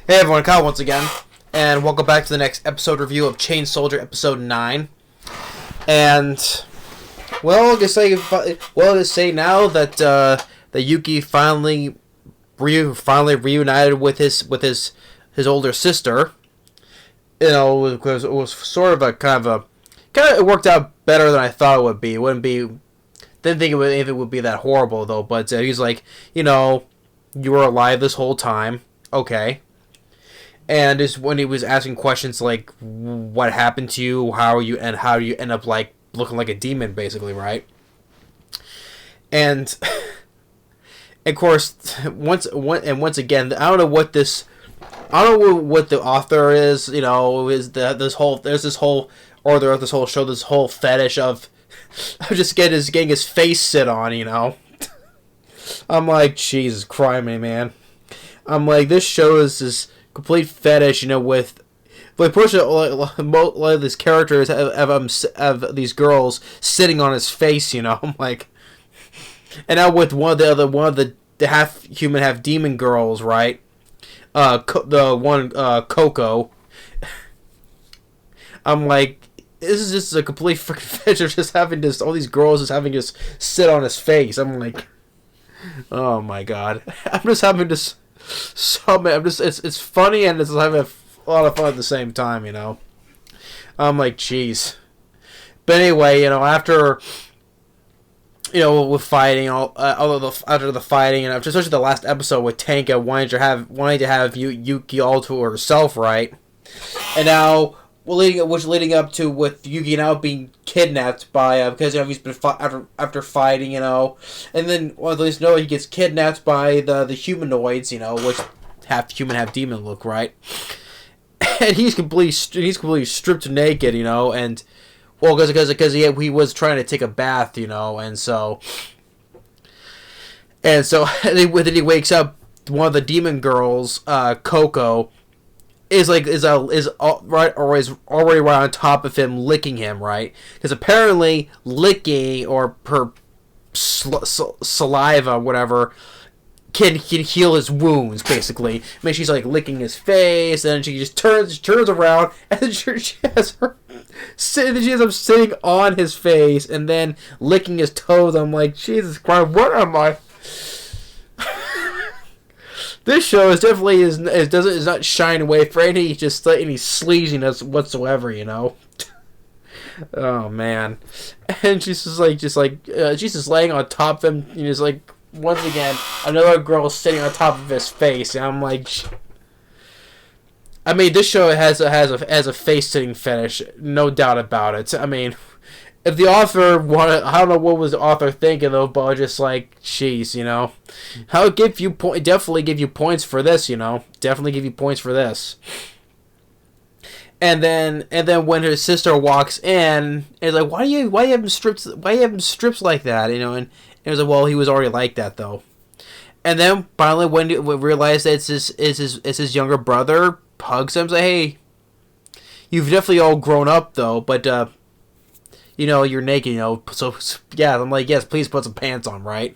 Hey everyone, Kyle once again, and welcome back to the next episode review of Chain Soldier Episode 9. And, well, I'll just say now that that Yuki finally reunited with his older sister. You know, because it was sort of it worked out better than I thought it would be. It wouldn't be, didn't think it would be that horrible though. But he's like, you were alive this whole time, okay. And is when he was asking questions like, "What happened to you? How do you end up like looking like a demon, basically, right?" And of course, once again, I don't know what the author is. Is this whole fetish of just getting his face sit on. I'm like, Jesus Christ, man. I'm like, this show is this complete fetish, with pushing like these characters have these girls sitting on his face, I'm like, and now with one of the half human half demon girls, right? Coco. I'm like, this is just a complete freaking fetish of just having all these girls just having just sit on his face. I'm like, oh my god, I'm just having this. It's funny and it's having a lot of fun at the same time, I'm like, jeez. But anyway, after, with fighting, after the fighting, and after especially the last episode with Tanka wanting to have Yuki all to herself, right? And now, leading up to with Yuki now being kidnapped by because he's been after fighting, and then at least he gets kidnapped by the humanoids, which half human half demon look, right? And he's completely stripped naked, and well because he was trying to take a bath, and so then he wakes up. One of the demon girls, Coco, is already right on top of him, licking him, right? Because apparently licking or her saliva, whatever, can heal his wounds. Basically, I mean, she's like licking his face, and then she just turns around, and then she has her sitting on his face, and then licking his toes. I'm like, Jesus Christ, what am I? This show is definitely is not shying away for any sleaziness whatsoever, Oh man, and she's just laying on top of him, just like once again another girl sitting on top of his face, and I'm like, I mean, this show has a face sitting fetish, no doubt about it. I mean, if the author I don't know what was the author thinking though, but just like, jeez, I'll definitely give you points for this, definitely give you points for this. And then when her sister walks in, it's like, why you have him stripped like that, and it was like, well, he was already like that though. And then finally when we realize that it's his younger brother, hugs him, like, hey, you've definitely all grown up though, but you're naked, so yeah, I'm like, yes, please put some pants on, right?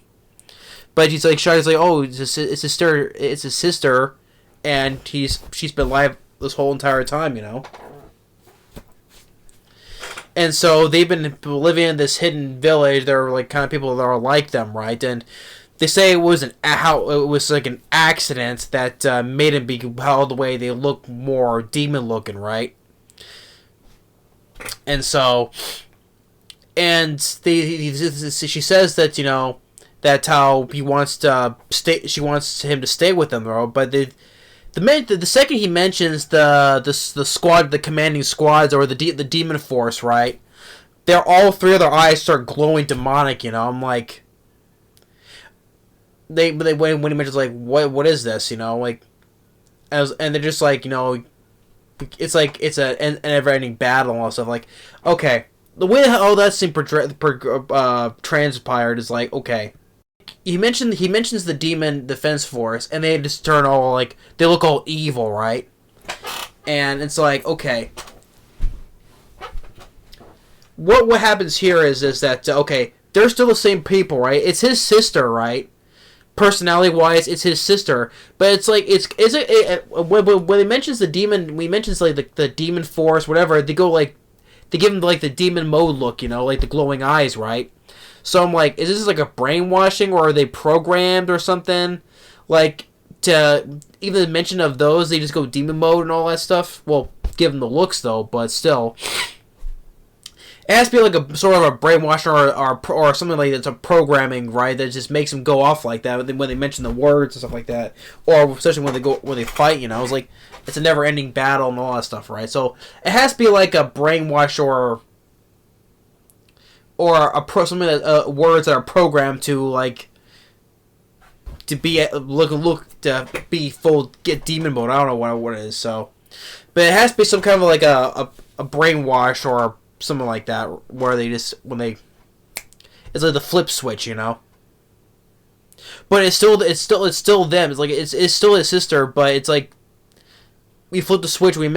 But he's like, Shari's like, oh, it's his sister, and she's been alive this whole entire time, And so they've been living in this hidden village. They're like kind of people that are like them, right? And they say it was like an accident that made him be how the way they look more demon looking, right? And so. And she says that that's how he wants to stay. She wants him to stay with them, though. But the second he mentions the squad, the commanding squads, or the demon force, right? All three of their eyes start glowing demonic. I'm like, when he mentions like what is this? And they're just like it's like it's an never-ending battle and all stuff. Like, okay. The way all that scene transpired is like, okay. He mentions the demon defense force, and they just turn all like, they look all evil, right? And it's like, okay. What happens here is that okay, they're still the same people, right? It's his sister, right? personality wise, it's his sister. But it's like when he mentions the demon, we mentions like the demon force, whatever. They give him like the demon mode look, like the glowing eyes, right? So I'm like, is this like a brainwashing, or are they programmed or something? Like, to even the mention of those, they just go demon mode and all that stuff. Well, give them the looks though, but still. It has to be like a sort of a brainwashing or something like that's a programming, right? That just makes them go off like that when they mention the words and stuff like that, or especially when they fight. It's like it's a never-ending battle and all that stuff, right? So it has to be like a brainwash or something that words that are programmed to like to be look to be full get demon mode. I don't know what it is. So, but it has to be some kind of like a brainwash or something like that, where they just it's like the flip switch, But it's still them. It's like it's still his sister, but it's like we flip the switch. When he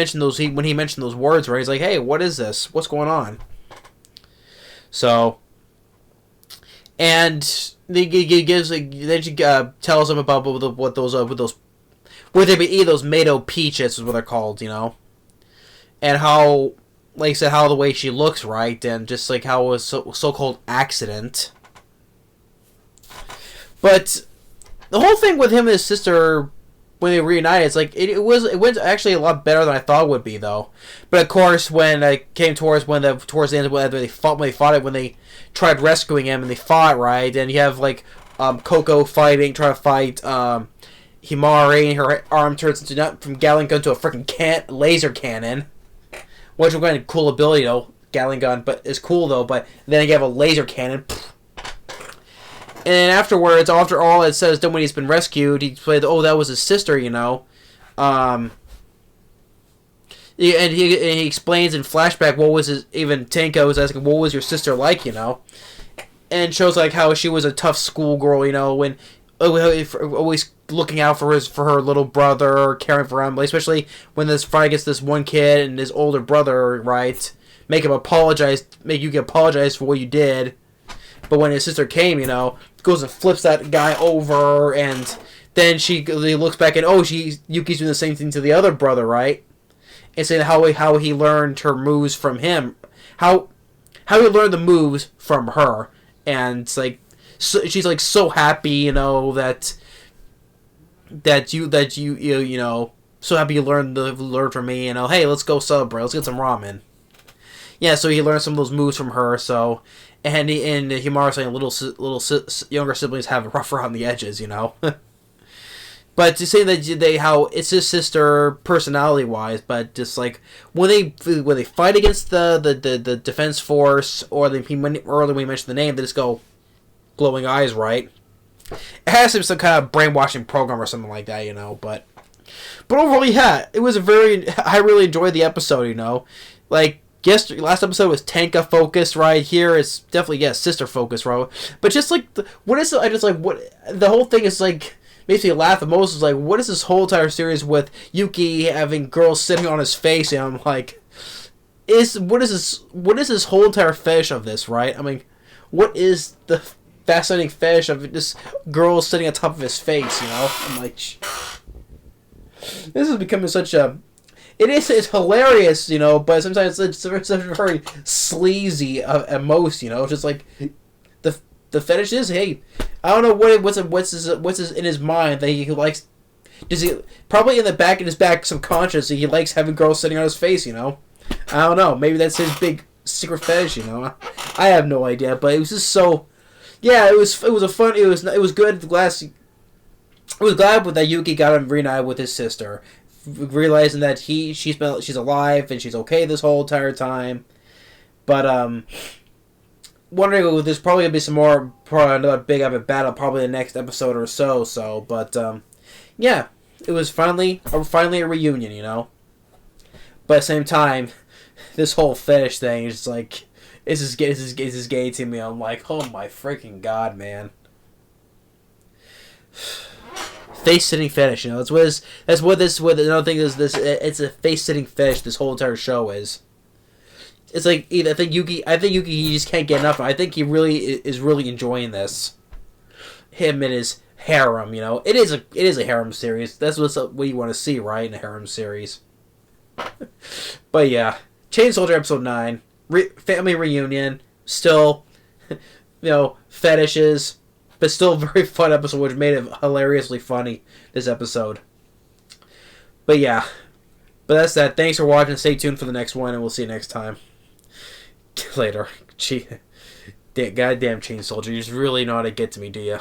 mentioned those words, right? He's like, "Hey, what is this? What's going on?" So, and then she tells him about what those where they be eat those Mado peaches is what they're called, and how. Like I said, how the way she looks, right, and just like how it was so-called accident. But the whole thing with him and his sister when they reunited, it's like it went actually a lot better than I thought it would be, though. But of course, when it came towards the end when they tried rescuing him and they fought, right, and you have like Coco trying to fight Himari, and her arm turns into from Gatling gun to a freaking laser cannon. Which is kind of cool ability, though. Gatling gun, but it's cool, though. But then you have a laser cannon. And then afterwards, after all it says, then when he's been rescued, he played, that was his sister, and he explains in flashback what was even Tenko was asking, what was your sister like, And shows like how she was a tough schoolgirl, when always looking out for her little brother, caring for him, especially when this fight against this one kid and his older brother, right? Make Yuki apologize for what you did. But when his sister came, goes and flips that guy over, and then he looks back and Yuki's doing the same thing to the other brother, right? And saying how he learned her moves from him, how he learned the moves from her, and it's like she's like so happy, that you so happy you learned from me, hey, let's go celebrate, let's get some ramen. Yeah, so he learned some of those moves from her. So, and Himaru saying little younger siblings have it rougher on the edges, But to say that how it's his sister personality wise, but just like when they fight against the defense force, or earlier when we mentioned the name, they just go glowing eyes, right? It has to be some kind of brainwashing program or something like that, But overall, yeah, it was I really enjoyed the episode, Like, last episode was Tanka focused, right? Here it's definitely, sister focused, right? But just like, the whole thing is like, makes me laugh the most is like, what is this whole entire series with Yuki having girls sitting on his face? And I'm like, what is this whole entire fetish of this, right? I mean, what is the fascinating fetish of this girl sitting on top of his face, I'm like, this is becoming such a... It's hilarious, but sometimes it's very sleazy at most, just like the fetish is, hey, I don't know what's in his mind that he likes. Does he probably in the back of his back subconscious he likes having girls sitting on his face, I don't know, maybe that's his big secret fetish, I have no idea, but it was just so... Yeah, it was good. I was glad that Yuki got him reunited with his sister, realizing that she's alive and she's okay this whole entire time. But wondering if there's probably gonna be some more, probably another big epic battle, probably the next episode or so. So, but yeah, it was finally a reunion, But at the same time, this whole fetish thing is just like. This is gay to me. I'm like, oh my freaking god, man. Face-sitting fetish, that's what another thing is. It's a face-sitting fetish. This whole entire show is. It's like I think Yuki he just can't get enough. I think he really is really enjoying this. Him and harem. You know, it is a harem series. That's what you want to see, right? In a harem series. But yeah, Chain Soldier episode 9, family reunion. Still, fetishes, but still a very fun episode, which made it hilariously funny. This episode. But yeah, that's that. Thanks for watching. Stay tuned for the next one, and we'll see you next time. Later. Goddamn Chain Soldier, you just really know how to get to me, do ya?